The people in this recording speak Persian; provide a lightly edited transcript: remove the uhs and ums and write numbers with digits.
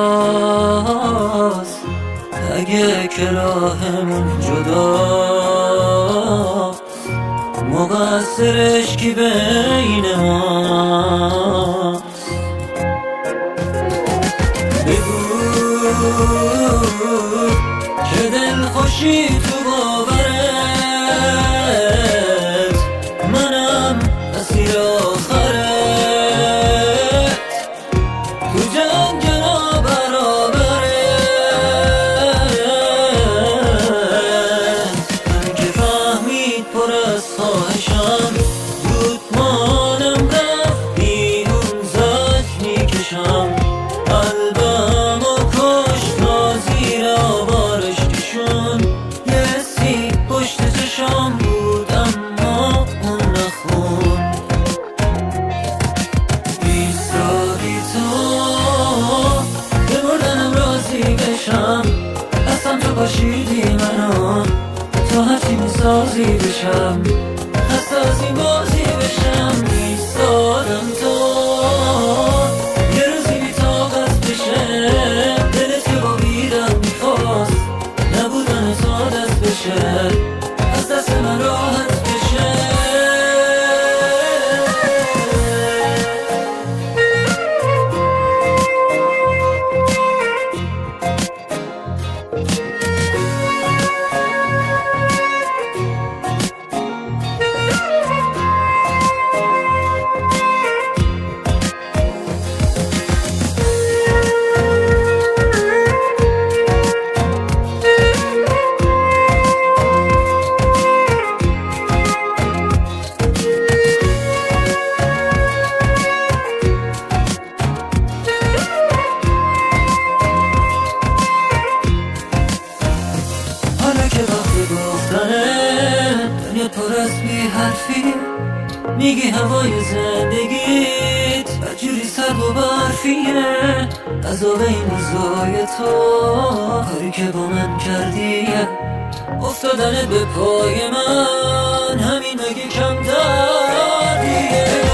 کجاست اگه که راهمون جداست؟ مقصرش کی بین ماست؟ بگو که دل خوشی تو باورت، منم اسیر آخرت، تو جنگ نابرابرت. من که فهمید پر از خواهشم، زود مانم رفت بیرون زد میکشم، قلبم و کشت تا زیر آوارش کشون. یه سیب پشت چشام بود اما اون نخون. ایستادی تو بمردنم راضی بشم، هستم تو پاشیدی منو، تو هرچی میسازی بشم، خسته از این بازی بشم. ایستادم تو یه روزی بی طاقت بشه، دلت که با بیرم میخواست نبودن تو دست بشه، از دست من راحت بشه. حالا که وقت گفتنه، دنیا پر از بی حرفی، میگی هوای زندگیت بدجوری سرد و برفیه. عذاب این روزای تو کاری که با من کردیه، افتادن به پای من همین مگه کم دردیه.